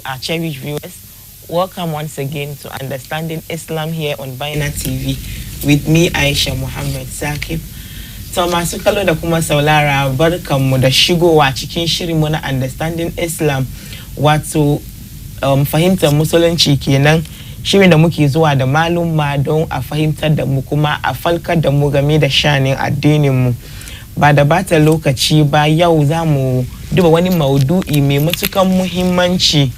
Our cherished viewers, welcome once again to Understanding Islam here on BEIN TV with me Aisha Muhammad Zakib. To masu kallo da kuma saulara barkanmu da shigowa cikin shirinmu na Understanding Islam wato fahimtar musulunci kenan, shirin da muke zuwa da malumma don a fahimtar da mu kuma a falkar da mu game da shanin addinin mu. Ba da bata lokaci ba, yau za mu duba wani maudu'i mai matukan muhimmanci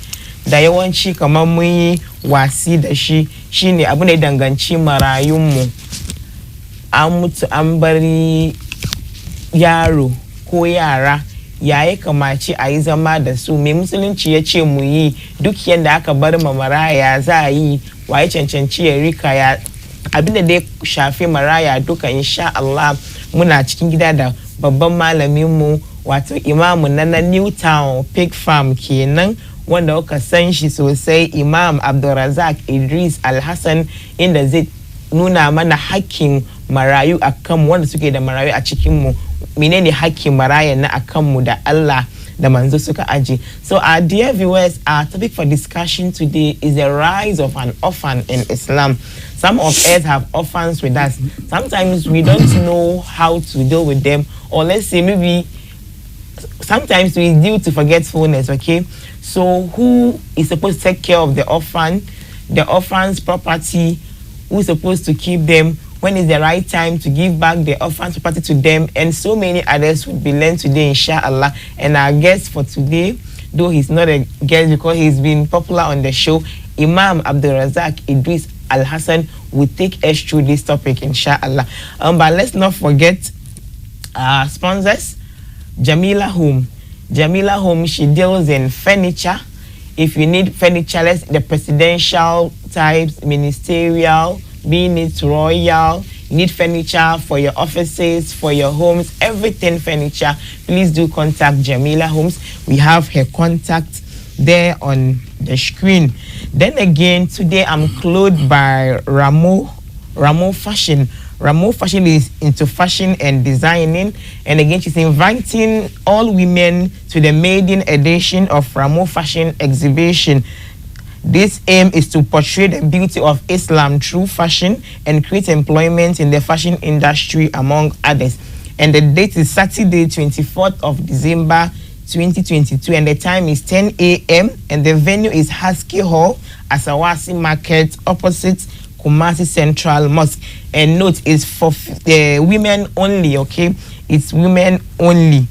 da yawanci kamar mun yi wasi da shi, shine abu ne danganci marayunmu. An mutu an bari yaro ko yara, ya kamace a yi zama da su, mai musulunci ya ce mu yi, duk yadda aka bar ma maraya za a yi, waye cancanci ya rika, ya abinda dai shafi maraya duka insha Allah muna cikin gida da babban malaminmu wato imamu na Newtown Pig Farm kenan, wanda kuka san shi sosai, Imam Abdulrazak Idris Alhassan, inda zai nuna mana hakkin marayu akan wanda suke da marayu a cikinmu, menene hakkin maraya na akanmu da Allah da manzo suka aji. So our dear viewers, our topic for discussion today is the rise of an orphan in Islam. Some of us have orphans with us. Sometimes we don't know how to deal with them, or let's say maybe sometimes we due to forgetfulness, okay? So who is supposed to take care of the orphan, the orphan's property? Who's supposed to keep them? When is the right time to give back the orphan's property to them? And so many others will be learned today, inshallah. And our guest for today, though he's not a guest because he's been popular on the show, Imam Abdulrazak Idris Al-Hassan will take us through this topic, inshallah. But let's not forget our sponsors, Jamila Home. Jamila Home, she deals in furniture. If you need furniture, the presidential types, ministerial, being it royal, you need furniture for your offices, for your homes, everything furniture, please do contact Jamila Homes. We have her contact there on the screen. Then again, today I'm clothed by Ramo Fashion. Ramo Fashion is into fashion and designing, and again she's inviting all women to the maiden edition of Ramo Fashion exhibition. This aim is to portray the beauty of Islam through fashion and create employment in the fashion industry, among others. And the date is Saturday, 24th of December 2022, and the time is 10 a.m. and the venue is Husky Hall, Asawasi Market, opposite Kumasi Central Mosque. And note, it's for women only, okay? It's women only.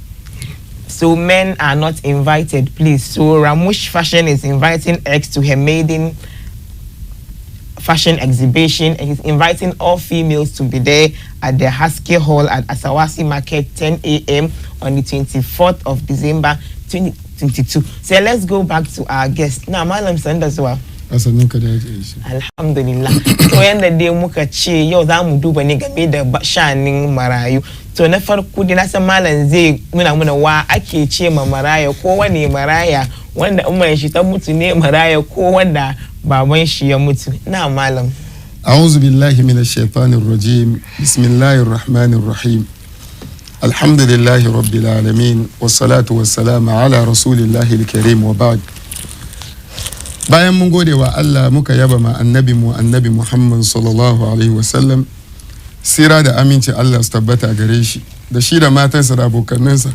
So men are not invited, please. So Ramush Fashion is inviting X to her maiden fashion exhibition, and he's inviting all females to be there at the Husky Hall at Asawasi Market, 10 a.m. on the 24th of December 2022. So let's go back to our guest. Now, Malam Sanda Zwa. Alhamdulillah. To yanda dai muka ce yau za mu duba ne game da shanin marayu. To na farko dai na san malam zai muna wa ake ce ma maraya, ko wane maraya, wanda umman shi ta mutu ne maraya ko wanda baban shi ya mutu. Na malam. A'udhu billahi minash shaitanir rajim. Bismillahir rahmanir rahim. Alhamdulillahi rabbil alamin, wassalatu wassalamu ala rasulillahi al-karim wa ba'd. Bayan mun gode wa Allah, muka yaba ma annabi Muhammad sallallahu alaihi wasallam, sira da aminci Allah su tabbata gare shi da shi da matansa da abokanansa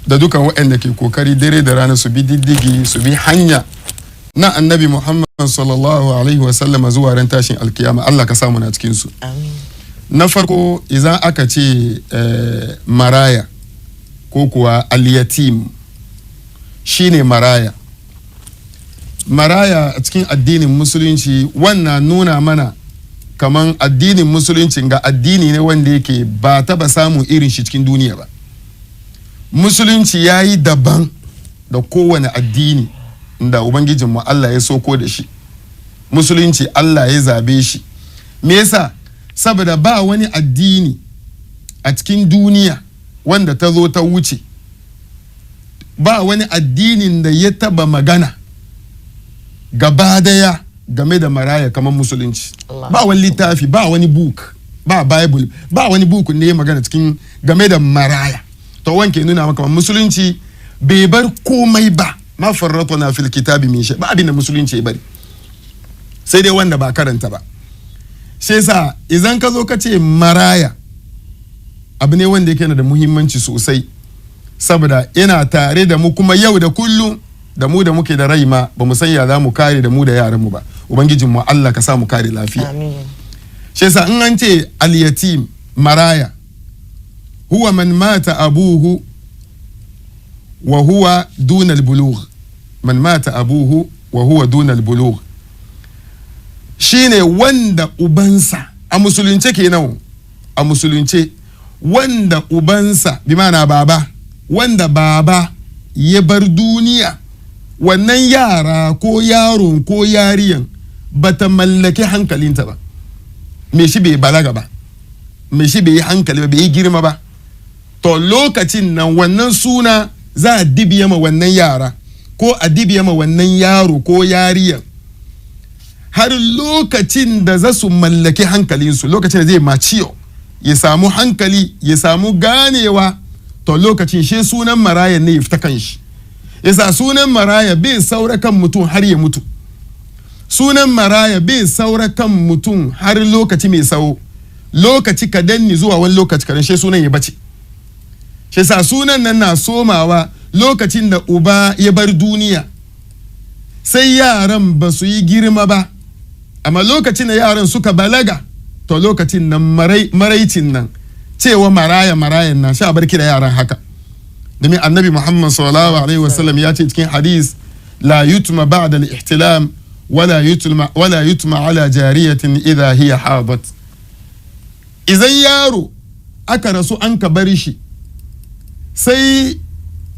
da dukan waɗanda ke kokari dare da rana su bi diddigi, su bi hanya na annabi Muhammad sallallahu alaihi wasallam zuwa ran tashin alkiyama. Allah ka samu na cikin su. Amin. Na farko, idan aka ce maraya ko kuwa al-yatim, shine maraya. Maraya a cikin addinin musulunci, wannan nuna mana kaman addinin musulunci ga addini ne wanda yake ba taba samun irin shi cikin duniya ba. Musulunci yayi daban da kowane addini da ubangijinmu Allah ya soko da shi. Musulunci Allah ya zabe shi. Me yasa? Saboda ba wani addini a cikin duniya wanda ta zo ta wuce, ba wani addinin da ya taba magana gaba daya game da maraya kamar musulunci. Ba wani littafi, ba wani book, ba bible, ba wani book ne ya magana cikin game da maraya. To wanke nuna maka musulunci bai bar komai ba, ma farratuna fil kitabi min shay, ba abin da musulunci ya bari sai dai wanda ba karanta ba. Shi yasa idan ka zo ka ce maraya, abu ne wanda yake da muhimmanci sosai, saboda yana tare da mu kuma yau da kullum, da mu da muke da rai ma ba mu san ya za mu kare da mu da yaran mu ba. Ubangijin mu Allah ka sa mu kare lafiya. Amin. Shi yasa in an ce al-yatim, maraya, huwa man mata abuhu wa huwa duna al-bulugh. Man mata abuhu wa huwa duna al-bulugh shine wanda ubansa, a musulunce kenan, a musulunce wanda ubansa bi mana baba, wanda baba ya bar duniya, wannan yara ko yaron ko yariyan bata mallake hankalinta ba, me shi bai balaga ba, me shi bai hankali ba, bai girma ba, to lokacin nan wannan suna za a dibiya ma wannan yara ko a dibiya ma wannan yaro ko yariyan har lokacin da za su mallake hankalinsu, lokacin da zai maciyo ya samu hankali, ya samu ganewa, to lokacin shi sunan maraya ne ya fita kan shi. Yasa sunan maraya bai saura kan mutum har ya mutu. Sunan maraya bai saura kan mutum har lokaci mai tsawo, lokaci kadan ni zuwa wani lokaci kadan shi sunan ya bace. Shi yasa sunan nan na somawa lokacin da uba ya bar duniya, sai yaran ba su yi girma ba, amma lokacin da yaran suka balaga, to lokacin nan maraicin nan cewa marayan nan sha barki da yaran haka. Domin annabi Muhammad sallallahu alaihi wasallam ya ce cikin hadis, la yutma ba'da al-ihtilam wala yutma ala jariyatin idha hiya hadat. Idan yaro aka rasu an ka bar shi, sai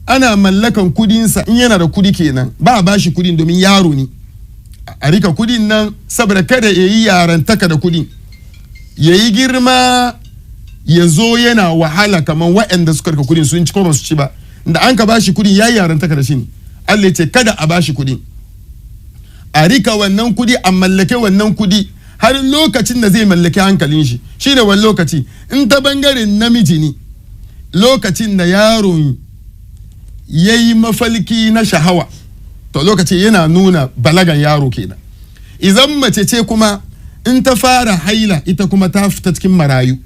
ana mallakan kudinsa, in yana da kudi kenan ba a bashi kudin domin yaro ne, a rika kudin nan saboda kada ya yi yarantaka da kudin, ya yi girma ya zo yana wahala kamar waɗanda suka rika kudin sun ci ko ba su ci ba, da an ka bashi kudin ya yi yarantaka da shi ne. Allah ce kada a bashi kudin, a rika wannan kudi, a mallake wannan kudi har lokacin da zai mallake hankalin shi. Shi ne wani lokaci in ta bangaren namiji ne, lokacin da yaron ya yi mafalki na shahawa, to lokaci yana nuna balagan yaro kenan. Idan mace ce kuma in ta fara haila, ita kuma ta fita cikin marayu.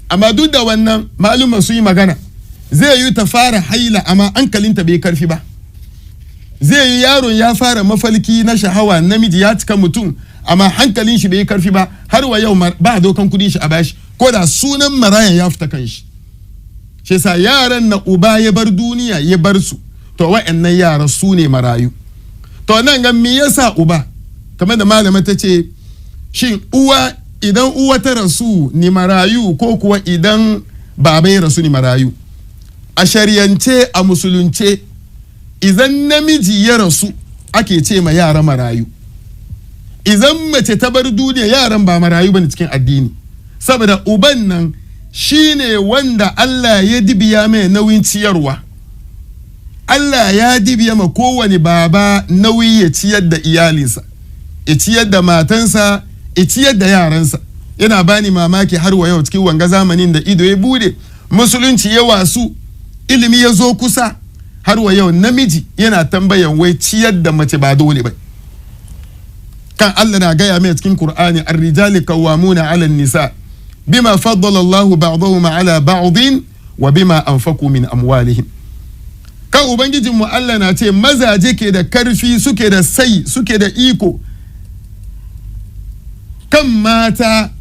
Amma duk da wannan maluma su yi magana, zai yi ta fara haila amma hankalinta bai karfi ba. Zai yi yaron ya fara mafalki na shahawa, namiji ya cika mutum amma hankalin shi bai karfi ba, har wa yau ba dokan kudin shi a bashi, ko da sunan marayan ya fita kan shi. Shi sa yaran na uba ya bar duniya ya bar su, to wa'annan yara su ne marayu. To nan ga me yasa uba, kamar da malama ta ce, shin uwa idan uwa ta rasu ni marayu ko kuwa idan baba ya rasu ni marayu? A shari'ance, a musulunce, idan namiji ya rasu ake ce ma yara marayu. Idan mace ta bar duniya, yaran ba marayu bane cikin addini, saboda uban nan shine wanda Allah ya dibiya mai nauyin ciyarwa. Allah ya dibiya ma kowane baba nauyi ya ciyar da iyalinsa, ya ciyar da matansa, ya ciyar da yaransa. Yana bani mamaki har wa yau cikin wanga zamanin da ido ya bude, musulunci ya wasu, ilimi ya zo kusa, har wa yau namiji yana tambayan wai ciyar da mace ba dole ba. Kan Allah na gaya mai cikin Qur'ani, ar-rijali qawwamuna 'ala an-nisa bima faddala Allahu ba'dahum 'ala ba'din wa bima anfaqu min amwalihim. Kan ubangijinmu Allah na ce mazaje ke da karfi, suke da sai, suke da iko kan mata.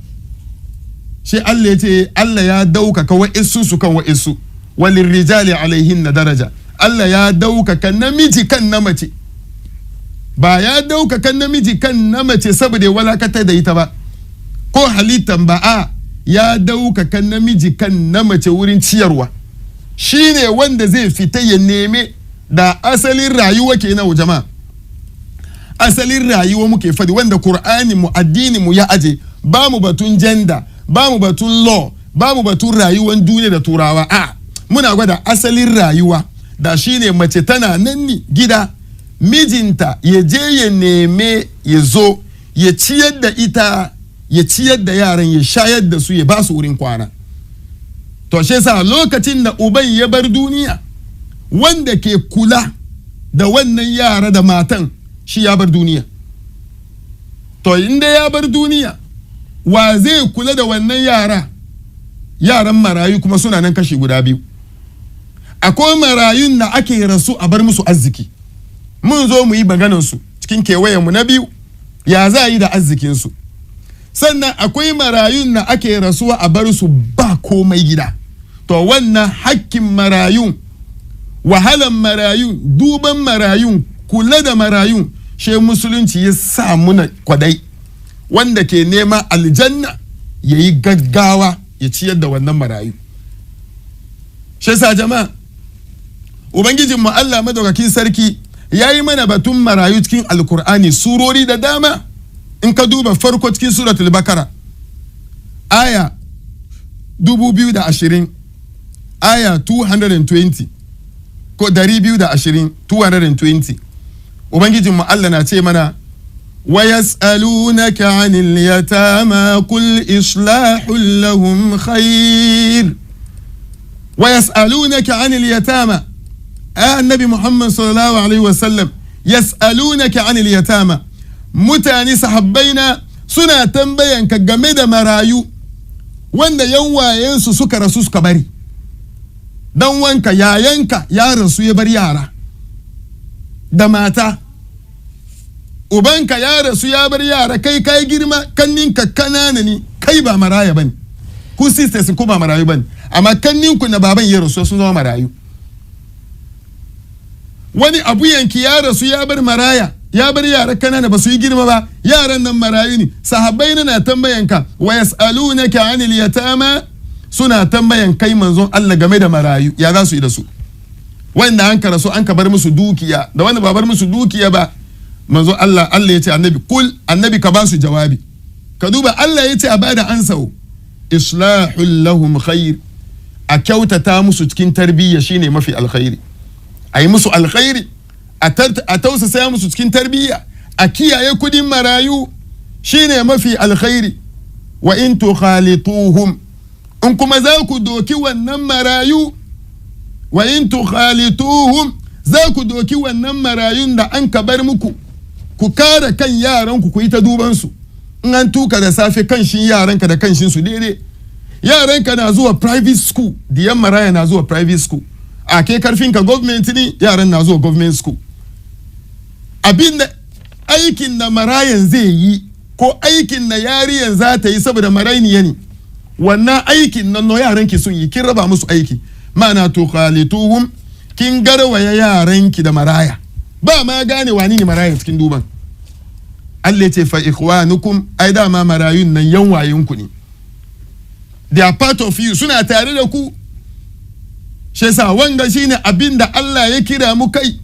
Shi Allah ya ce Allah ya daukaka wa'issu su kan wa'issu, walin rijali alaihinna daraja. Allah ya daukaka namiji kan na mace, ba ya daukaka namiji kan na mace saboda walakata da ita ba. ko halittan ba a ya dauka kan namiji kan na mace wurin ciyarwa shine wanda zai fita ya neme da asalin rayuwa kenan jama'a asalin rayuwa muke fadi wanda Qur'ani mu addini mu ya aje ba mu batun gender ba mu batun law ba mu batun rayuwar duniya da turawa a muna gwada asalin rayuwa da shine mace tana nan ni gida mijinta ya je ya neme ya zo ya ciyar da ita ya ciyar da yaran ya shayar da su ya ba su wurin kwana to shi yasa lokacin da uban ya bar duniya wanda ke kula da wannan yara da matan shi ya bar duniya to inda ya bar duniya wa zai kula da wannan yaran marayu kuma suna nan kashi guda biyu akwai marayun da ake rasu a bar musu arziki mun zo mu yi maganarsu cikin kewayenmu na biyu ya za yi da arzikinsu sannan akwai marayun da ake rasuwa a bar su ba komai gida to wannan hakkin marayun wahalan marayun duban marayun kula da marayun she musulunci ya sa muna kwadai wanda ke nema aljanna ya yi gaggawa ya ciyar da wannan marayu she sa jama'a ubangijinmu Allah madaukakin sarki ya yi mana batun marayu cikin alkur'ani surori da dama in ka duba farko cikin suratul bakara aya 2020 aya 220 ko 220 220 ubangijinmu Allah na ce mana ويسألونك عن اليتامى قل إصلاح لهم خير ويسألونك عن اليتامى النبي محمد صلى الله عليه وسلم يسألونك عن اليتامى mutane sahabbaina suna tambayanka game da marayu wanda yanwayensu suka rasu suka bari dan wanka yayanka ya rasu ya bar yara da mata ubanka ya rasu ya bar yara kai girma kanninka kanana ne kai ba maraya bane ku sisters ku ba marayu bane amma kanninku na baban ya rasu sun zama marayu wani abu yanki ya rasu ya bar maraya ya bar yara kanana ba su yi girma ba yaran nan marayu ne sahabbai na tambayanka wa yas'alunaka 'anil yatama suna tambayan kai manzon Allah game da marayu ya za su yi da su wanda an karasu an ka bar musu dukiya da wanda ba bar musu dukiya ba manzon Allah ya ce annabi ka ba su jawabi ka duba Allah ya ce a bada ansawo islahul lahum khair a kyautata musu cikin tarbiyya shine mafi alkhairi ayi musu alkhairi a tausasa musu cikin tarbiyya a kiyaye kudin marayu shine mafi alkhairi wa in tukhalituhum in kuma za ku doki wannan marayu wa in tukhalituhum za ku doki wannan marayun da an ka bar muku ku kare kan yaranku ku yi ta duban su in an tuka da safe kanshin yaranka da kanshin su daidai yaranka na zuwa private school diyan maraya na zuwa private school a ke karfinka government ne yaran na zuwa government school abinda aikin da marayan zai yi ko aikin da yariyan za ta yi saboda marainiya ne wannan aikin nan no yaranki sun yi kin raba musu aiki mana tukhalituhum kin garwaya yaranki da maraya ba ma gane wani ne marayan cikin duban Allah ce fa ikhwanukum ai da ma marayun nan yan wayinku ne they are part of you suna tare da ku shi yasa wanga shine abinda Allah ya kira mu kai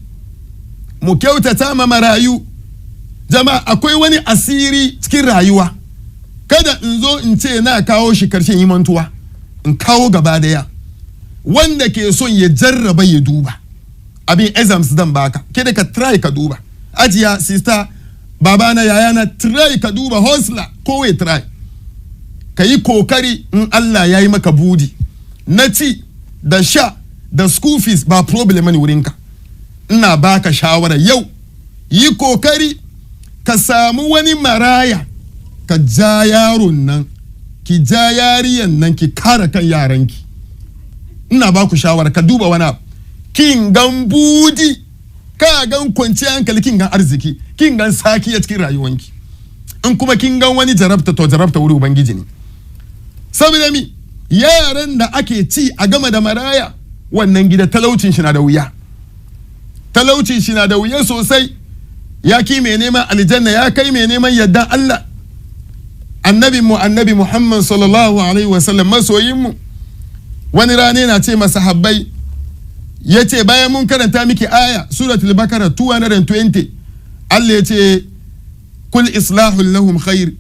mu kyautata ma marayu jama'a akwai wani asiri cikin rayuwa kada in zo in ce na kawo shi karshen yi mantuwa in kawo gaba daya wanda ke son ya jarraba ya duba abin exams dan baka kada ka try ka duba ajiya sister babana yayana try ka duba hustler ko we try ka yi kokari in Allah ya yi maka budi na ci da sha da school fees ba problem ne wurinka ina baka shawara yau yi kokari ka samu wani maraya ka ja yaron nan ki ja yariyan nan ki kare kan yaranki ina baku shawara ka duba wani kin gan budi ka gan kwanciyar hankali kin gan arziki kin gan saki a cikin rayuwanki in kuma kin gan wani jarabta wuri ubangiji ne saboda mi yaran da ake ci a gama da maraya wannan gida talaucin shi na da wuya talaucin shi na da wuya sosai ya ki mai neman aljanna ya kai mai neman yaddan Allah annabi Muhammad sallallahu alaihi wasallam masoyin mu wani rana yana ce masahabbai yace bayan mun karanta miki aya suratul bakara 220 Allah yace kul islahu lahum khair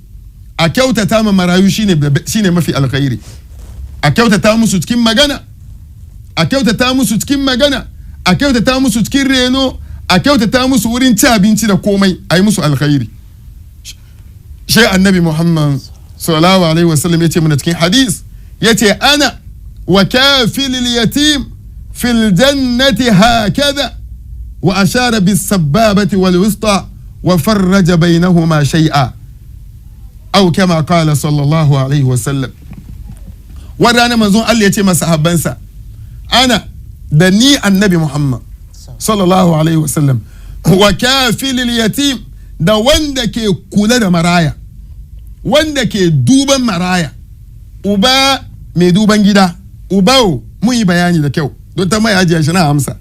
a kyautata ma marayu shine mafi alkhairi a kyautata musu cikin magana a kyautata musu cikin magana a kyautata musu cikin reno a kyautata musu wurin ci abinci da komai ayi musu alkhairi shi annabi Muhammad sallallahu alaihi wasallam yace mana cikin hadis yace ana wa kafilul yatim fil jannati hakadha wa ashara bis sababati wal wusta wa farraja bainahuma shay'a aw kama qala sallallahu alaihi wasallam wadana manzon Allah yace masahabbansa ana da ni annabi Muhammad sallallahu alaihi wasallam wa kafilul yatim da wanda ke kula da maraya wanda ke duban maraya uba mai duban gida ubao mun yi bayani da kyau don ta mai ajiya shi na amsa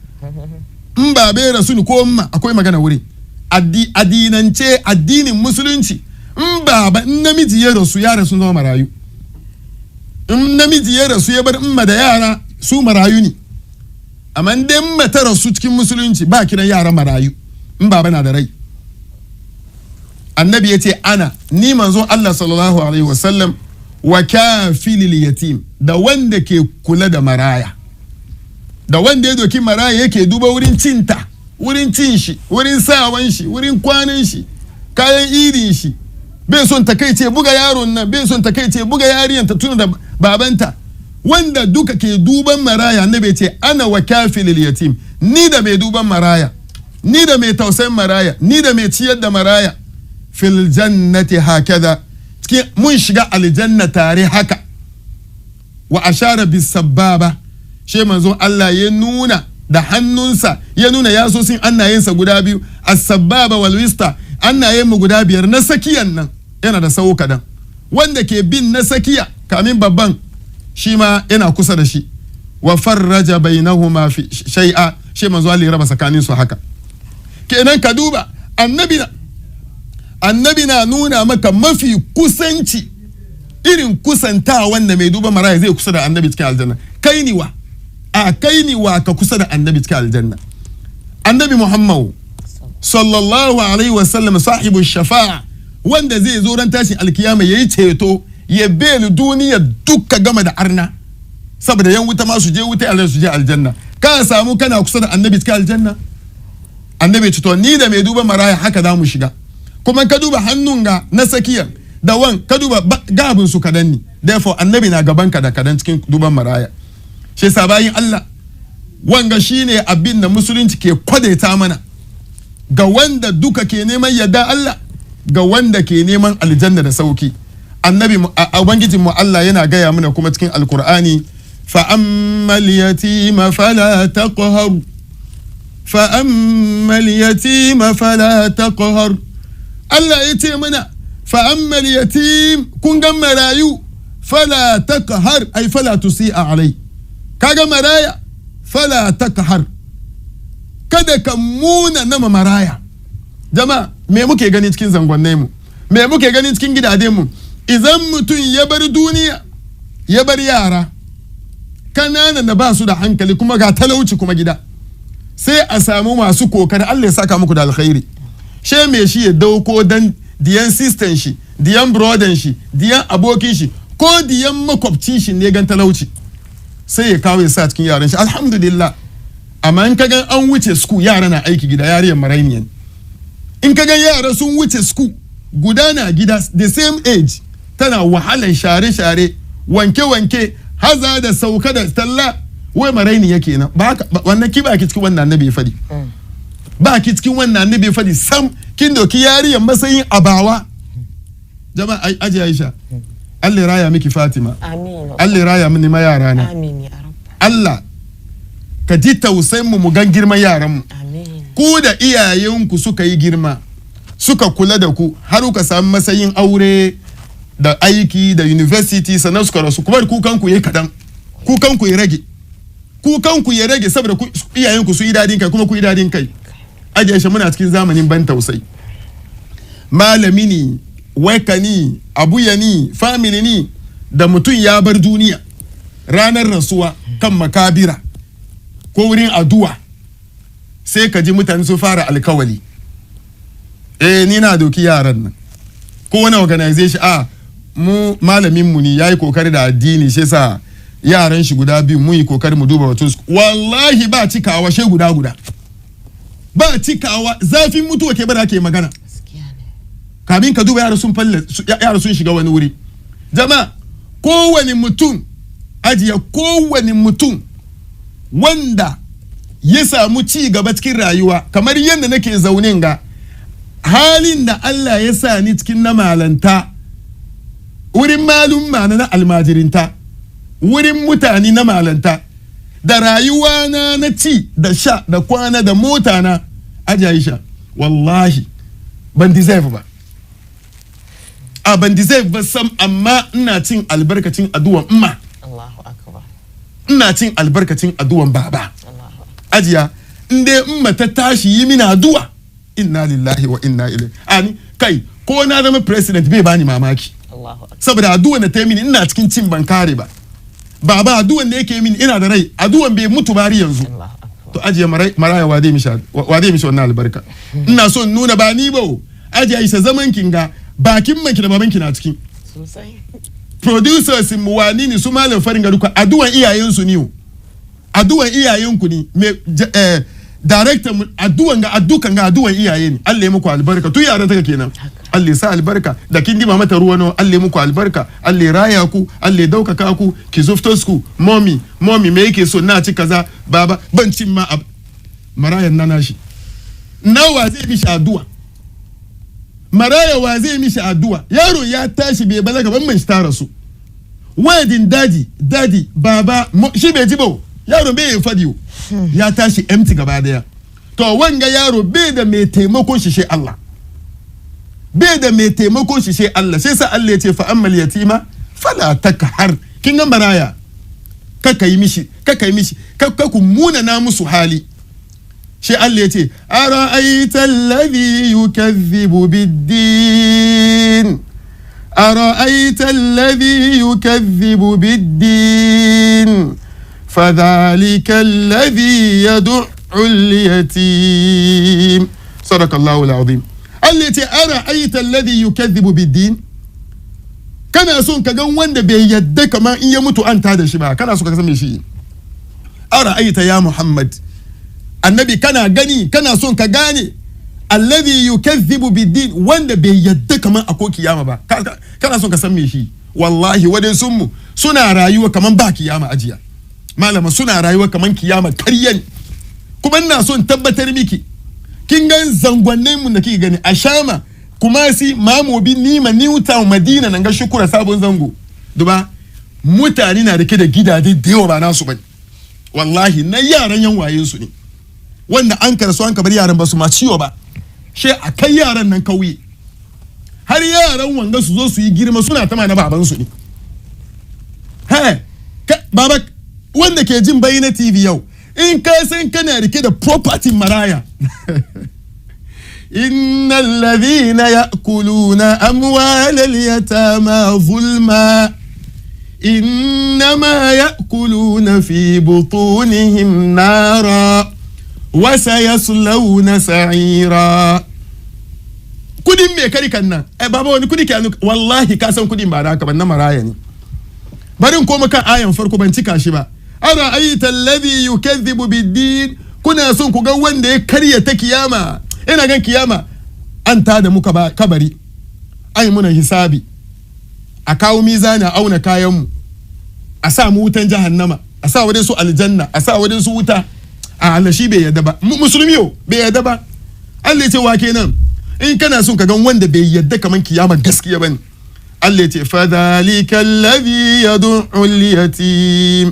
in ba bai rasu ni ko umma akwai magana wuri addinance addinin musulunci in ba in namiji ya rasu zama marayu in namiji ya rasu ya bar umma da yara su marayu ne amma dan mata rasu cikin musulunci ba kiran yara marayu in baba na da rai annabi yace ana ni manzon Allah sallallahu alaihi wasallam wa kafilil yatim da wanda ke kula da maraya da wanda ya doki maraya yake duba wurin cinta wurin cin shi wurin sawan shi wurin kwanan shi kayan irin shi bai son takeice buga yaron nan bai son takeice buga yariyan ta tuna da babanta wanda duka ke duban maraya annabi yace ana wa kafilil yatim ni da mai duban maraya ni da mai tausayin maraya ni da mai ciyar da maraya fil jannati hakaza mun shiga aljanna tare haka wa ashara bis sababa she manzon Allah ya nuna da hannunsa ya nuna yasosin annayensa guda biyu as-sababa wal wista annayen mu guda biyar na sakiyan nan yana da sauka dan wanda ke bin na sakiya kamin babban shi ma yana kusa da shi wa farraja bainahuma fi shay'a she manzon Allah ya raba tsakanin su haka kenan ka duba annabi na nuna maka mafi kusanci irin kusanta wanda mai duba maraya zai kusa da annabi cikin aljanna kai ni wa ka kusa da annabi cikin aljanna annabi Muhammad sallallahu alaihi wasallam sahibu shafa'a wanda zai zo ran tashin alkiyama yayi ceto ya beli duniya dukka gama da arna saboda yan wuta ma su je wuta Allah su je aljanna ka samu kana kusa da annabi cikin aljanna annabi ce to ni da mai duba maraya haka za mu shiga kuma ka duba hannun ga na sakiyar da wan ka duba gabin su kadan ne therefore annabi na gaban ka da kadan cikin duban maraya shi sabayin Allah wanga shine abin da musulunci ke kwadaita mana ga wanda duka ke neman yadda Allah ga wanda ke neman aljanna da sauki annabi ubangijin mu Allah yana gaya mana kuma cikin alkur'ani fa ammal yatima fala taqhar فأما اليتيم فلا تقهر الله يتيمنا فأما اليتيم كن مرايو فلا تقهر أي فلا تسيء عليه كاغا مرايا فلا تقهر kada ka muna nama maraya jama'a me muke gani cikin zangonnai mu me muke gani cikin gidajen mu idan mutum ya bar duniya ya bar yara kanana na ba su da hankali kuma ga talauci kuma gida sai a samu masu kokari Allah ya saka muku da alkhairi she me shi ya dauko dan diyan sister shi diyan brother shi diyan abokin shi ko diyan makwabcin shi ne gan talauci sai ya kawo ya sa cikin yaran shi alhamdulillah amma in kaga an wuce school yara na aiki gida yariyan marainiyan in kaga yara sun wuce school guda na gida the same age tana wahalan share wanke haza da sauka da talla wai maraini yake nan ba wannan ki ba ki cikin wannan annabi ya fadi ba ki cikin wannan annabi ya fadi sam kin doki yariyan matsayin abawa jama'a aji Aisha Allah ya raya miki Fatima amin Allah ya raya mini ma yara na amin ya rabb Allah ka ji tausayin mu gan girman yaran mu amin ku da iyayenku suka yi girma suka kula da ku har ku samu matsayin aure da aiki da university sannan suka rasu kuma kukanku yayi kadan kukanku ya rage kukanku ya rage saboda iyayenku su yi dadin kai kuma ku yi dadin kai aje shi muna cikin zamanin ban tausayi malami ne wakani abuyani family ni da mutum ya bar duniya ranar rasuwa kan makabira ko wurin addu'a sai ka ji mutane su fara alkawali ni na doki yaran nan ko wani organization mu malamin mu ne yayi kokari da addini shi yasa yaran shi guda biyu mu yi kokari mu duba batun su wallahi ba cikawa she guda ba cikawa zafin mutuwa ke bada ke magana kamin ka duba yara sun shiga wani wuri jama'a kowane mutum kowane mutum wanda ya samu ci gaba cikin rayuwa kamar yadda nake zaune ga halin da Allah ya sa ni cikin na malanta wurin malumma na almajirinta wurin mutane na malanta da rayuwa na ci da sha da kwana da mota na ajaisha wallahi ban deserve ba ban deserve ba sam amma ina cin albarkacin addu'an umma Allahu akbar ina cin albarkacin addu'an baba ajiya inde umma ta tashi yi mini addu'a inna lillahi wa inna ilaihi ani kai ko na zama president bai bani mamaki saboda addu'an da ta yi mini ina cikin cin ban kare ba baba addu'an da yake mini ina da rai addu'an bai mutu bari yanzu to ajiya maraya wa zai mishi wannan albarka ina so nuna ba ni ba ajiya isa zaman kinga bakin manki da babanki na cikin sosai producers mu wani ne su malam farin ga duka addu'an iyayensu ne addu'an iyayenku ne me director addu'an addu'an iyaye ne Allah ya muku albarka tu yaran taka kenan Allah ya sa albarka da kin dima mata ruwa no Allah ya muku albarka Allah ya raya ku Allah ya daukaka ku ki zufto ku mommy me yake so na ci kaza baba ban cin ma marayan nana shi nawa zai mishi addu'a maraya wa zai mishi addu'a yaro ya tashi bai balaga ban man shi tara su wedding daddy baba shi bai ji ba yaro bai yin fadiyo ya tashi empty gaba daya to wanga yaro bai da mai taimakon shi Allah bai da mai taimakon shi Allah sai sa Allah ya ce fa ammal yatima fala takhar kin ga maraya kaka yi mishi kaka ku muna na musu hali shi Allah ya ce ara'aita alladhi yukazzibu bid-din ara'aita alladhi yukazzibu bid-din fadhalika alladhi yad'u al-yatim sadaqallahu al-azim Allah ya ce ara'aita alladhi yukazzibu bid-din kana son ka gan wanda bai yadda kamar in ya mutu an tada shi ba kana so ka san me shi ara'aita ya Muhammad annabi kana gani kana son ka gane alladhi yukazzibu bid-din wanda bai yadda kaman akwai kiyama ba kana son ka san me shi wallahi wadansu mu suna rayuwa kaman ba kiyama ajiya malama suna rayuwa kaman kiyama karyan kuma ina son tabbatar miki kin ga zangonnin mu da kike gani a Shama kuma si mamobi nima New Town Madina nan ga shukura sabon zango duba mutane na rike da gidaje da yawa ba nasu bane wallahi na yaran yan wayen su ne wanda an karasu an kabar yaran ba su ma ciwo ba she a kai yaran nan kauye har yaran wanga su zo su yi girma suna tama na baban su ne baba wanda ke jin BEIN TV yau in ka san kana rike da property maraya innal ladhina ya'kuluna amwalal yatama zulma innama ya'kuluna fi butunihim nara وسيصلون سعيرا kudin me kari kan nan baba wani kudi ke wallahi ka san kudin ba da haka ban na maraya ne barin koma kan ayan farko ban cika shi ba ara aita alladhi yukazzibu bid-din kuna son ku ga wanda ya karya ta kiyama ina gan kiyama an ta da muka ba kabari ai muna hisabi a kawo mizani a auna kayan mu a sa mu wutan jahannama a sa wadin su aljanna a sa wadin su wuta Allah shi bai yadda ba musulmi yo bai yadda ba Allah ya ce wa kenan in kana son ka gan wanda bai yadda kaman kiyama gaskiya bane Allah ya ce fadhalika alladhi yad'u al-yatim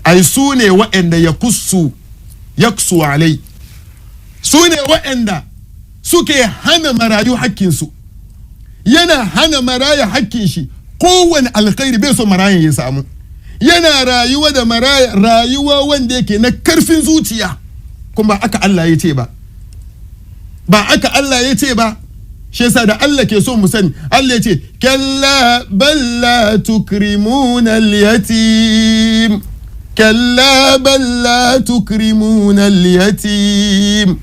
ai sune wa'anda yaksu alai sune wa'anda suke hana marayu hakkin su yana hana maraya hakkin shi kowane alkhairi bai so marayan ya samu yana rayuwa da maraya rayuwa wanda yake na karfin zuciya kuma aka Allah ya ce ba aka Allah ya ce ba shi yasa da Allah ke so mu sani Allah ya ce kalla balla tukrimuna al-yatim kalla balla tukrimuna al-yatim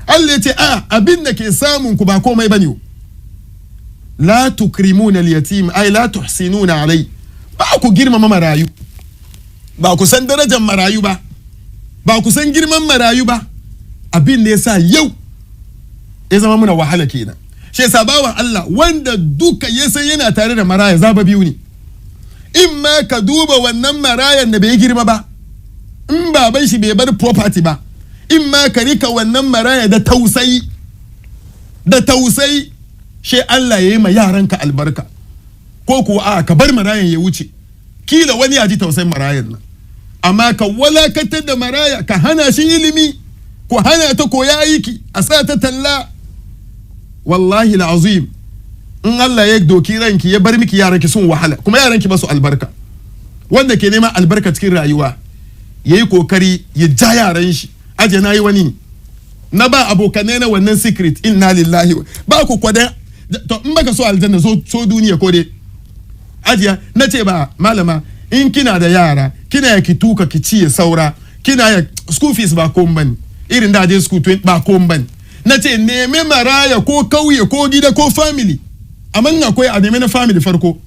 Allah ya ce abin da ke samun ku ba komai bane la tukrimuna al-yatim ay la tuhsinuna alai ba ku girmama marayu ba ku san darajar marayu ba ba ku san girman marayu ba abin da yasa yau ya zama muna wahala kenan shi yasa bawan Allah wanda duka ya san yana tare da maraya zaba biyu ne in ma ka duba wannan marayan da bai girma ba in baban shi bai bar property ba in ma ka rika wannan maraya da tausayi shi Allah ya yi ma yaranka albarka ko kuwa ka bar marayan ya wuce kila wani ya ji tausayin marayan nan amma ka walakatar da maraya ka hana shi ilimi ko hana ta koya aiki a sa ta talla wallahi al'azim in Allah ya doki ranki ya bar miki yaranki sun wahala kuma yaranki ba su albarka wanda ke neman albarka cikin rayuwa yayi kokari ya ja yaran shi aje nayi wani na ba abokanai na wannan secret inna lillahi ba ku kwada to in baka so aljanna so duniya ko dai ajiya nace ba malama in kina da yara kina ya ki tuka ki ciye saura kina ya school fees ba komban irin da je school ba komban nace neme maraya ko kauye ko gida ko family amma akwai a neme na family farko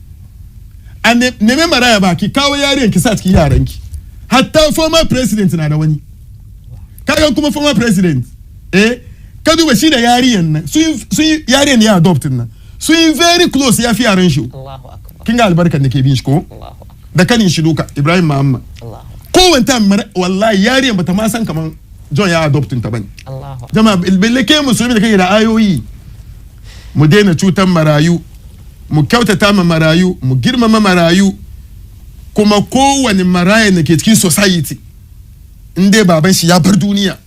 a neme maraya ba ki kawo yariyan ki sa cikin yaranki hatta former president na da wani kaga kuma former president ka duba shi da yariyan nan sun yariyan ya adopt nan sun very close ya fi yaran shi Allahu akbar kin ga albarkan da ke bin shi ko Allahu akbar da kanin shi duka Ibrahim Muhammad ko wanta wallahi yariyan bata ma san kaman John ya adopt ta bane Allahu jama'a billake musulmi da kai da ayoyi mu daina cutan marayu mu kyautata ma marayu mu girmama marayu kuma kowane maraya da ke cikin society in dai baban shi ya bar duniya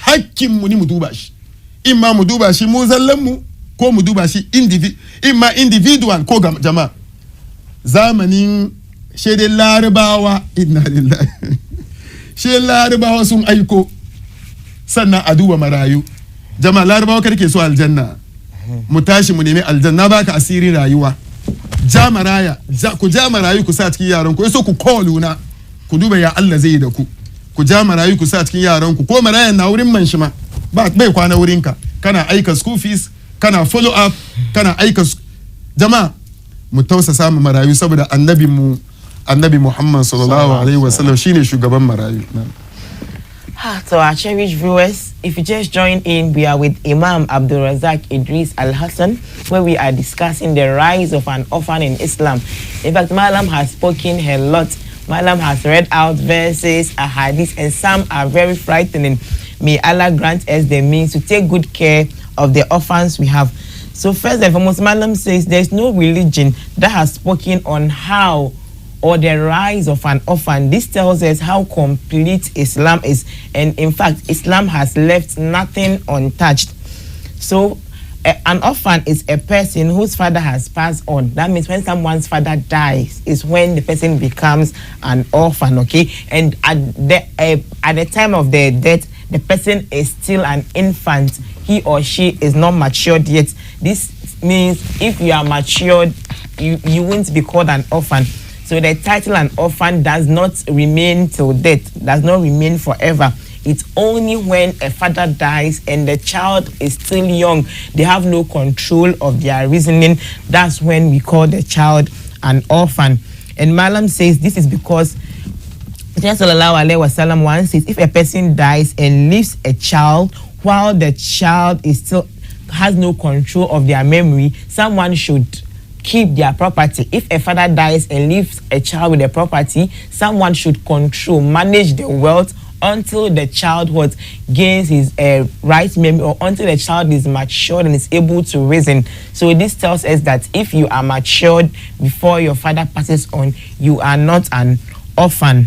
hakkin mu ni mu duba shi in ma mu duba shi mu zallan mu ko mu duba shi individual ko jama'a zamanin shedin larabawa inna lillahi shi larabawa sun aiko sannan a duba marayu jama'a larabawa karke so aljanna mu tashi mu nemi aljanna baka asirin rayuwa ku ja marayu ku sa cikin yaran ku yaso ku koluna ku duba ya Allah zai da ku ja marayu ku sa cikin yaran ku ko marayan na wurin man shi ma ba bai kwana wurin ka kana aika school fees kana follow up kana aika jama'a mu tausasa mu marayu saboda annabi Muhammad sallallahu alaihi wasallam shine shugaban marayu. So our cherished viewers, if you just joined in, we are with Imam Abdul Razak Idris Al-Hassan, where we are discussing the rise of an orphan in Islam. In fact, Malam has spoken a lot. Malam has read out verses, ahadith, and some are very frightening. May Allah grant us the means to take good care of the orphans we have. So first and foremost, Malam says there's no religion that has spoken on how or the rise of an orphan. This tells us how complete Islam is, and in fact Islam has left nothing untouched. So an orphan is a person whose father has passed on. That means when someone's father dies is when the person becomes an orphan, okay? And at the time of their death, the person is still an infant. He or she is not matured yet. This means if you are matured, you won't be called an orphan. So the title an orphan does not remain till death, does not remain forever. It's only when a father dies and the child is still young, they have no control of their reasoning. That's when we call the child an orphan. And Malam says this is because Prophet Sallallahu Alaihi Wasallam once says if a person dies and leaves a child while the child is still has no control of their memory, someone should keep their property. If a father dies and leaves a child with a property, someone should manage the wealth until the child gains his right memory, or until the child is matured and is able to reason. So this tells us that if you are matured before your father passes on, you are not an orphan.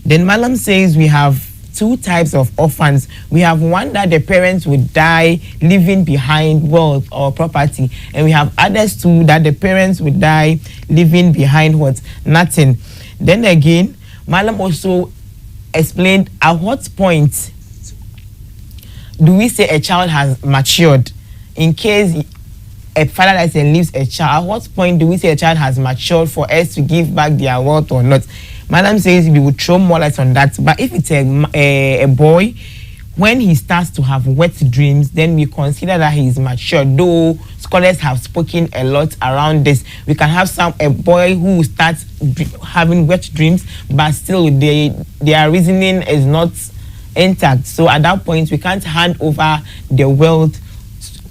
Then Malam says we have two types of orphans. We have one that the parents would die leaving behind wealth or property, and we have others too that the parents would die leaving behind nothing. Then again, Malam also explained at what point do we say a child has matured. In case a father dies and leaves a child, at what point do we say a child has matured for us to give back their wealth or not? Madam says we would throw more light on that. But if it's a boy, when he starts to have wet dreams, then we consider that he is mature. Though scholars have spoken a lot around this, we can have a boy who starts having wet dreams, but still their reasoning is not intact. So at that point, we can't hand over the wealth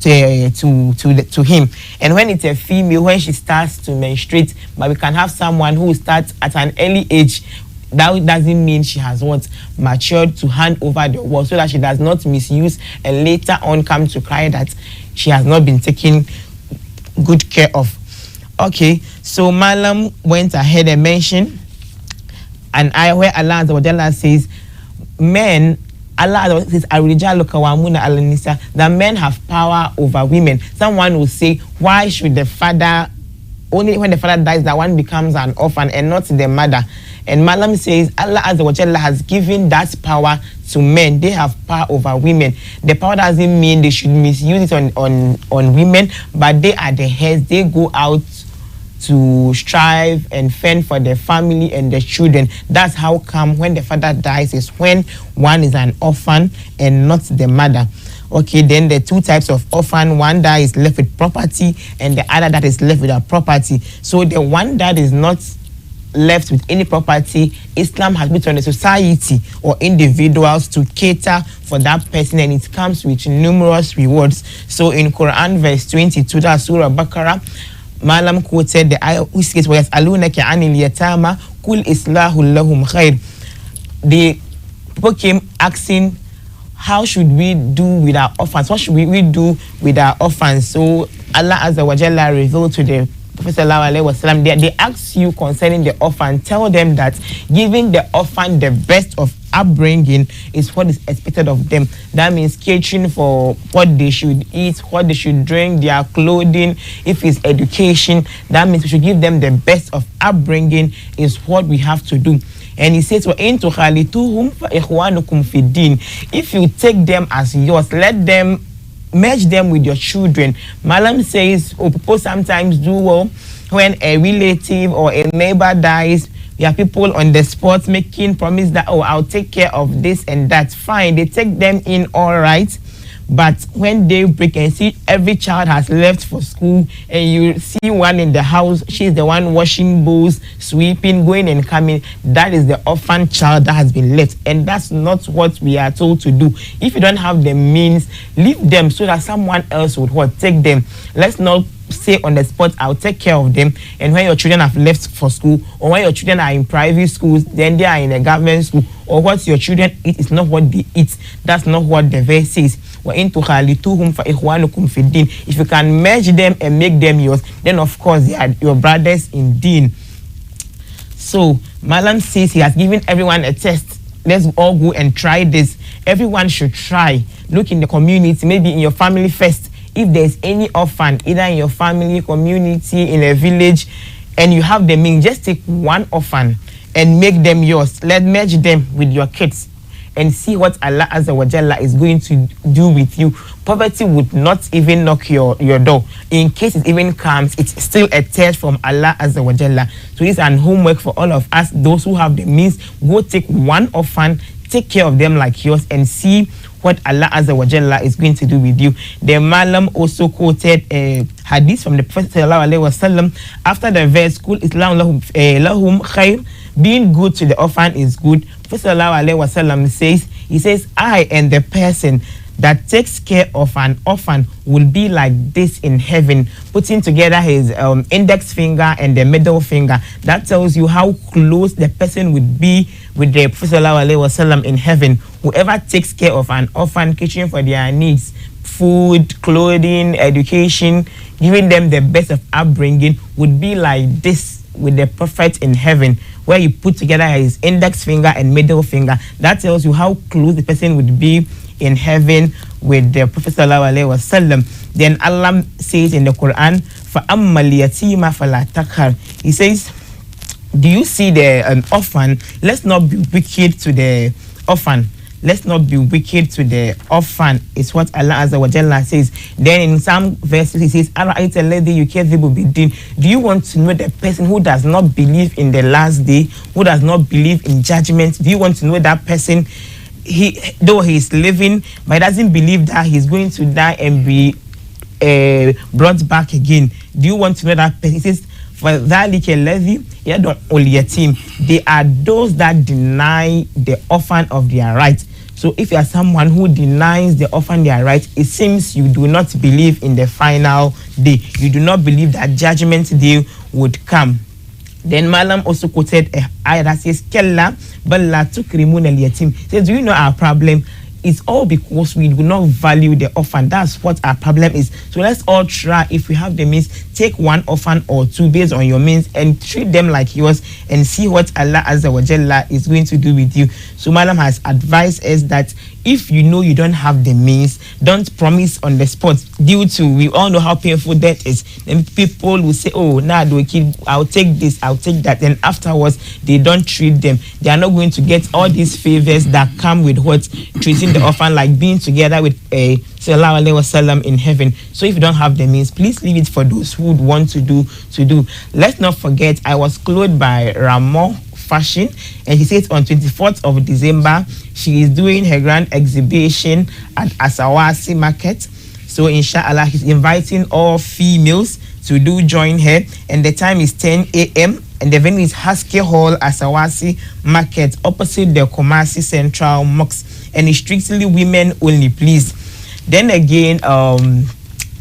to him. And when it's a female, when she starts to menstruate, but we can have someone who starts at an early age, that doesn't mean she has matured to hand over the wealth, so that she does not misuse and later on come to cry that she has not been taken good care of. Okay, so Malam went ahead and mentioned an ayah where Allah says, men, Allah says, that men have power over women. Someone will say, why should the father, only when the father dies, that one becomes an orphan and not the mother? And Malam says, Allah has given that power to men. They have power over women. The power doesn't mean they should misuse it on women, but they are the heads. They go out to strive and fend for their family and their children. That's how come when the father dies is when one is an orphan and not the mother. Okay, then the two types of orphan, one that is left with property and the other that is left without property. So the one that is not left with any property, Islam has put on the society or individuals to cater for that person, and it comes with numerous rewards. So in Quran verse 22, that's Surah Baqarah, Malam quoted the ayah which says, وَيَسْأَلُونَكَ عَنِ الْيَتَامَى قُلْ إِصْلَاحُ لَهُمْ خَيْرٌ. The people came asking, how should we do with our orphans? What should we do with our orphans? So Allah Azza wa Jalla revealed to the Prophet ﷺ, they ask you concerning the orphan, tell them that giving the orphan the best of upbringing is what is expected of them. That means catering for what they should eat, what they should drink, their clothing. If it's education, that means we should give them the best of upbringing is what we have to do. And he says, if you take them as yours, let them merge them with your children. Malam says, people sometimes do well when a relative or a neighbor dies. We have people on the spot making promise that, oh, I'll take care of this and that. Fine, they take them in, all right. But when they break and see every child has left for school, and you see one in the house, she's the one washing bowls, sweeping, going and coming, that is the orphan child that has been left. And that's not what we are told to do. If you don't have the means, leave them so that someone else would take them. Let's not say on the spot, I'll take care of them, and when your children have left for school, or when your children are in private schools, then they are in a government school, or what your children eat is not what they eat. That's not what the verse says. If you can merge them and make them yours, then of course they are your brothers in deen. So Malam says he has given everyone a test. Let's all go and try this. Everyone should try. Look in the community, maybe in your family first. If there's any orphan, either in your family, community, in a village, and you have the means, just take one orphan and make them yours. Let's merge them with your kids and see what Allah Azza wa Jalla is going to do with you. Poverty would not even knock your door. In case it even comes, it's still a test from Allah Azza wa Jalla. So this is an homework for all of us, those who have the means. Go take one orphan, take care of them like yours, and see what Allah Azza wa Jalla is going to do with you. The Malam also quoted a hadith from the Prophet sallallahu alaihi wasallam after the verse, Kul Islam lahum khair, being good to the orphan is good. Prophet sallallahu alaihi wasallam says, he says, I and the person that takes care of an orphan will be like this in heaven, putting together his index finger and the middle finger. That tells you how close the person would be with the Prophet sallallahu alaihi wasallam in heaven. Whoever takes care of an orphan, catering for their needs, food, clothing, education, giving them the best of upbringing, would be like this with the Prophet in heaven, where you put together his index finger and middle finger. That tells you how close the person would be in heaven with the Prophet sallallahu alaihi wasallam. Then Allah says in the Quran, فَأَمَّا الْيَتِيمَ فَلَا تَقْهَرْ. He says, do you see an orphan? Let's not be wicked to the orphan. let's not be wicked to the orphan, is what Allah Azza wa Jalla says. Then in some verses he says, do you want to know the person who does not believe in the last day, who does not believe in judgment? Do you want to know that person, though he is living, but he doesn't believe that he's going to die and be brought back again? Do you want to know that person? He says, for that they are those that deny the orphan of their right. So if you are someone who denies the orphan their right, it seems you do not believe in the final day. You do not believe that judgment day would come. Then Malam also quoted a ayah that says, Kella balla tukrimun al-yatim. Says, do you know our problem? It's all because we do not value the orphan. That's what our problem is. So let's all try, if we have the means, take one orphan or two based on your means and treat them like yours and see what Allah Azza wa Jalla is going to do with you. So Malam has advised us that if you know you don't have the means, don't promise on the spot, due to, we all know how painful that is. Then people will say, oh, nah, I'll take this, I'll take that. And afterwards, they don't treat them. They are not going to get all these favors that come with what? Treating the orphan, like being together with a Sallallahu Alaihi Wasallam in heaven. So if you don't have the means, please leave it for those who would want to do. Let's not forget, I was clothed by Ramo Fashion, and he says on 24th of December she is doing her grand exhibition at Asawasi Market. So inshallah he's inviting all females to join her, and the time is 10 a.m. and the venue is Haske Hall, Asawasi Market, opposite the Kumasi Central Mosque, and it's strictly women only, please. Then again,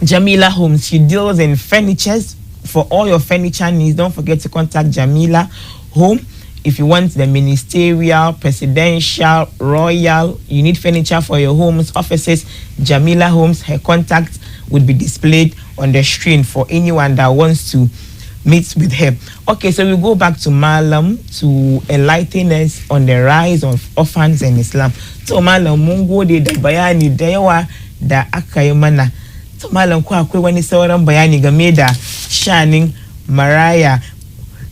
Jamila Homes, she deals in furnitures. For all your furniture needs, don't forget to contact Jamila Home. If you want the ministerial, presidential, royal, you need furniture for your homes, offices, Jamila Homes, her contact would be displayed on the screen for anyone that wants to meet with her. Okay, so we go back to Malam to enlighten us on the rise of orphans in Islam. So Malam, mungo de da bayani da yawa da aka yi mana. To Malam, ko akwai wani sauran bayani game da shanin maraya?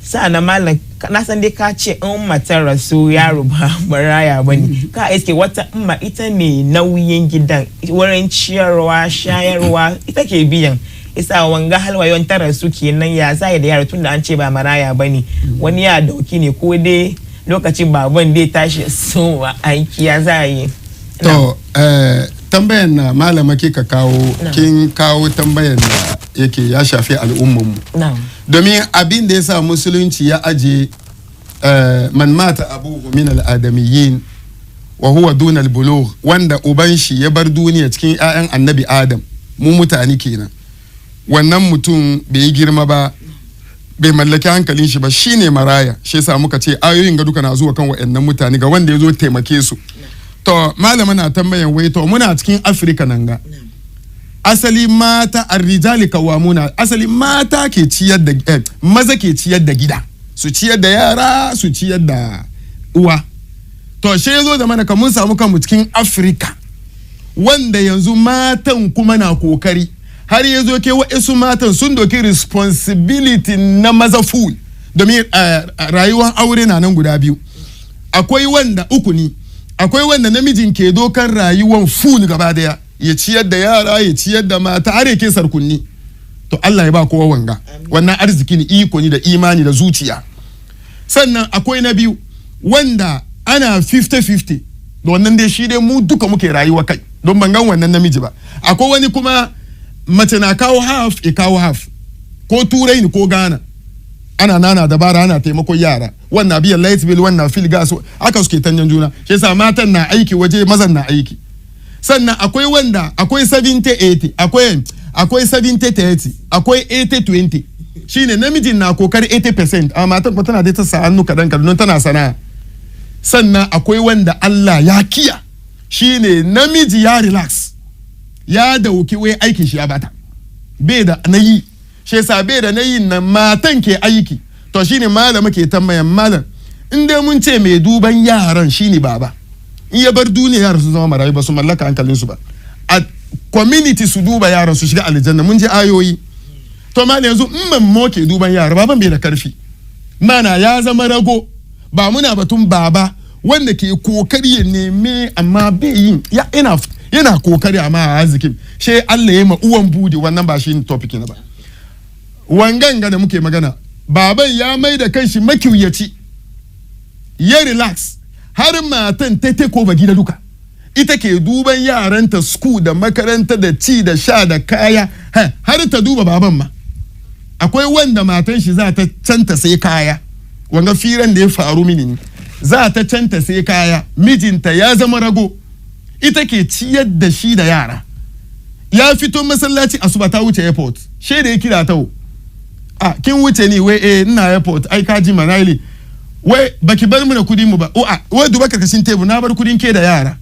Sana Malam, na san dai ka ce in matar rasu yaro ba maraya bane. Ka iske wata umma ita ne nauyin gidan, wurin ciyarwa, shayarwa, ita ke biyan. Isa wanga halwa yawan tara su kenan ya zai da yaro tunda an ce ba maraya bane. Wani ya dauki ne ko dai lokacin baban dai tashi so aiki ya zai. To tambayan na malama kika kawo, kin kawo tambayan da yake ya shafi al'umman mu. Domin abin da yasa musulunci ya aje man mata abuhu min al-adamiyyin wa huwa duna al-bulugh, wanda uban shi ya bar duniya cikin ƴaƴan annabi Adam, mu mutane kenan. Wannan mutum bai yi girma ba, bai mallaki hankalin shi ba, shine maraya. Shi yasa muka ce ayoyin ga duka na zuwa kan waɗannan mutane ga wanda yazo taimake su. To malama na tambayan wai to muna cikin Afrika nan ga. Asali mata ar-rijali kawamuna, asali mata ke ciyar da maza ke ciyar da gida, su ciyar da yara, su ciyar da uwa. To she yazo da mana ka mun samu kanmu cikin Afrika wanda yanzu matan kuma na kokari, har yazo ke wa'esu matan sun doki responsibility na maza full, domin rayuwar aure na nan guda biyu. Akwai wanda uku ne, akwai wanda namijin ke dokan rayuwar full gaba daya, ya ciyar da yara, ya ciyar da mata, har yake sarkunni. To Allah ya ba kowa wanga. Wannan arziki ne, iko ne da imani da zuciya. Sannan akwai na biyu wanda ana 50-50, da wannan dai shi dai mu duka muke rayuwa kai, don ban gan wannan namiji ba. Akwai wani kuma mace na kawo half, ya kawo half, ko Turai ne ko Ghana. Ana nana dabara, ana taimakon yara, wannan biyan light bill, wannan fil gas, aka suke tanyan juna. Shi yasa matan na aiki waje, mazan na aiki. Sannan akwai wanda akwai 70-80, akwai 70-30, akwai 80-20. Shine namijin na kokari 80%, amma matan ko tana da ta sa hannu kadan kadan tana sana'a. Sannan akwai wanda Allah ya kiya, shine namiji ya relax, ya dauki wai aikin shi ya bata, bai da nayi. Shi yasa bai da nayin nan matan ke aiki. To shine malama ke tambayan malam, in dai mun ce mai duban yaran shine baba, in ya bar duniya yaran su zama marayu ba su mallaka hankalin su ba, a community su duba yaran su shiga aljanna, mun ji ayoyi. To malam yanzu in mammo ke duban yara, baban bai da karfi, mana ya zama rago. Ba muna batun baba wanda ke kokari ya neme amma bai yin ya yana kokari amma a arzikin she Allah ya ma uwan budi wannan ba shi topic ne ba wanganga da muke magana baban ya mai da kanshi makiyaci ya relax har matan ta take over gida duka ita ke duban yaranta school da makaranta da ci da sha da kaya har ta duba baban ma akwai wanda matan shi za ta canta sai kaya wanga firan da ya faru mini za ta canta sai kaya mijinta ya zama rago ita ke ciyar da shi da yara ya fito masallaci asuba ta wuce airport she da ya kira ta kin wuce ni wai ina airport ai ka ji manaili wai baki bar mu da kudin mu ba wai duba karkashin tebur na bar kudin ke da yara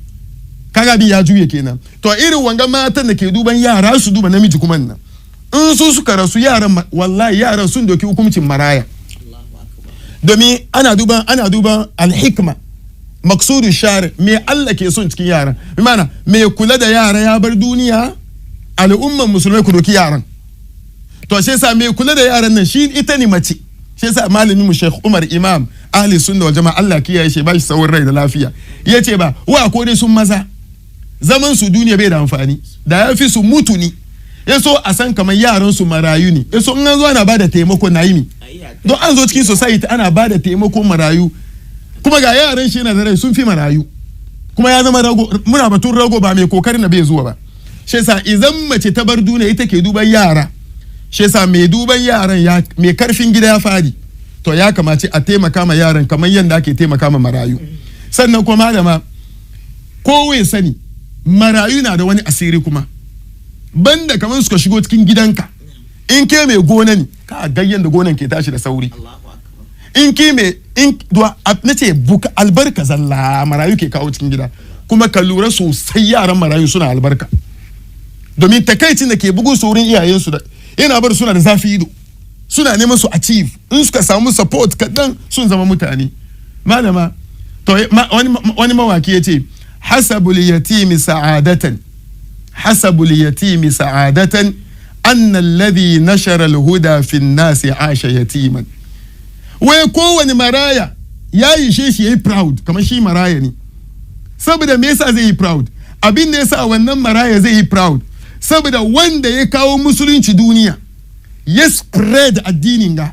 kaga bin ya juye kenan to irin wanga matan da ke duban yara su duba namiji kuma nan in su suka rasu yaran wallahi yaran sun doki hukuncin maraya domin ana duban alhikma maksudu shari me Allah ke son cikin yaran bi mana me kula da yara ya bar duniya al'umman musulmai ku doki yaran to shi yasa me kula da yaran nan shi ita ne mace shi yasa malamin mu Sheikh Umar Imam ahli sunna wal jama'a Allah kiyaye shi ba shi tsawon rai da lafiya yace ba wa ko dai sun maza zaman su duniya bai da amfani da ya fi su mutu ni yaso a san kamar yaran su marayu ne yaso in an zo ana bada taimako na yi mi don an zo cikin society ana bada taimako marayu kuma ga yaran shi na da rai sun fi marayu kuma ya zama rago muna batun rago ba mai kokarin na bai zuwa ba shi yasa idan mace ta bar duniya ita ke duban yara shi yasa mai duban yaran mai karfin gida ya fadi to ya kamace a taimaka ma yaran kamar yadda ake taimaka ma marayu sannan kuma malama kowai sani marayu na da wani asiri kuma banda kamar suka shigo cikin gidanka in ke mai gona ne ka gayyan da gonan ke tashi da sauri in ke mai nace buka albarka zalla marayu ke kawo cikin gida kuma ka lura sosai yaran marayu suna albarka domin takaicin da ke bugun saurin iyayensu da yana bar suna da zafi ido suna neman su achieve in suka samu support kadan sun zama mutane malama to wani mawaki yace hasabul yatimi sa'adatan anna alladhi nashara alhuda fi an-nas 'asha yatiman wai kowani maraya yayi shi yayi proud kamar shi maraya ne saboda me yasa zai yi proud abin da yasa wannan maraya zai yi proud saboda wanda ya kawo musulunci duniya ya spread addinin ga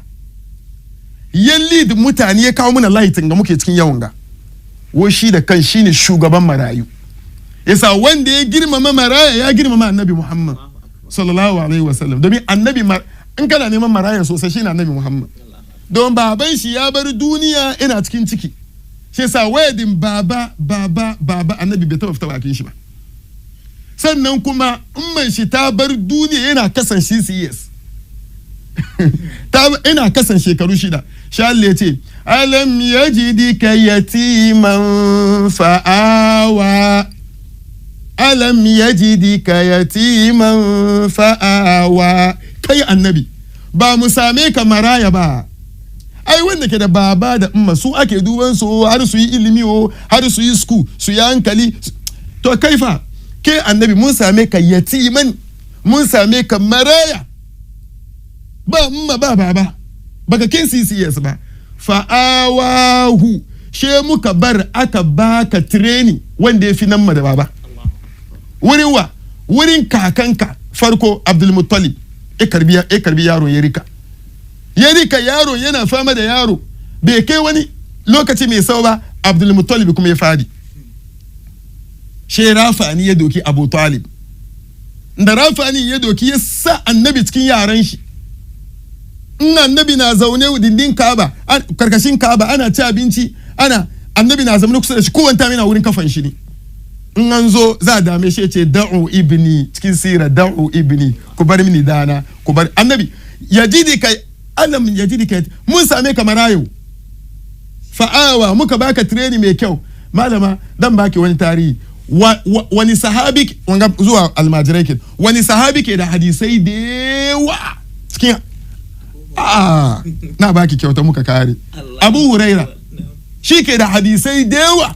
ya lead mutane ya kawo mana lighting ga muke cikin yawan ga wai shi da kan shine shugaban marayu yasa wanda ya girmama maraya ya girmama annabi Muhammad sallallahu alaihi wasallam domin annabi in kana neman maraya sosai shine annabi Muhammad don baban shi ya bar duniya ina cikin ciki shi yasa wedding baba annabi bai taba fita bakin shi ba sannan kuma umman shi ta bar duniya yana kasan shi CS ina kasan shekaru 6 sha Allah ya ce alam yajidika yatiman fa'awa alam yajidika yatiman fa'awa kai annabi ba mu same ka maraya ba ai wanda ke da baba da umma su ake duban su har su yi ilimi har su yi school su yi hankali to kaifa ke annabi mun same ka yatiman mun same ka maraya ba umma ba baba baka kin CCS ba fa'awahu she muka bar aka baka training wanda ya fi nan da baba wurin kakanka farko Abdul Muttalib ya karbi yaro ya rika yaro yana fama da yaro bai kai wani lokaci mai sau ba Abdul Muttalib kuma ya fadi she Rafani ya doki Abu Talib da Rafani ya doki ya sa annabi cikin yaran shi in annabi na zaune dindin Kaaba karkashin Kaaba ana ci abinci annabi na zaune kusa da shi kowanta mina wurin kafan shi ne in an zo za a dame shi ce da'u ibni cikin sira da'u ibni ku bar mini dana ku bar annabi yajidika alam yajidika mun same ka marayu fa'awa muka baka training mai kyau malama dan baki wani tarihi wani sahabi wanga zuwa almajirai ke wani sahabi ke da hadisai da yawa cikin na baki kyauta muka kare Abu Huraira shi ke da hadisai da yawa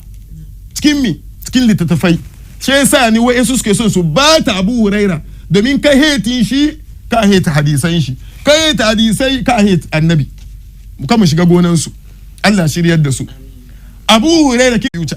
cikin littattafai shi yasa ni wai su suke son su bata Abu Huraira domin ka hetin shi ka heta hadisan shi ka heta hadisai ka heta annabi mu shiga gonan su Allah shiryar da su Abu Hurairah ke wuce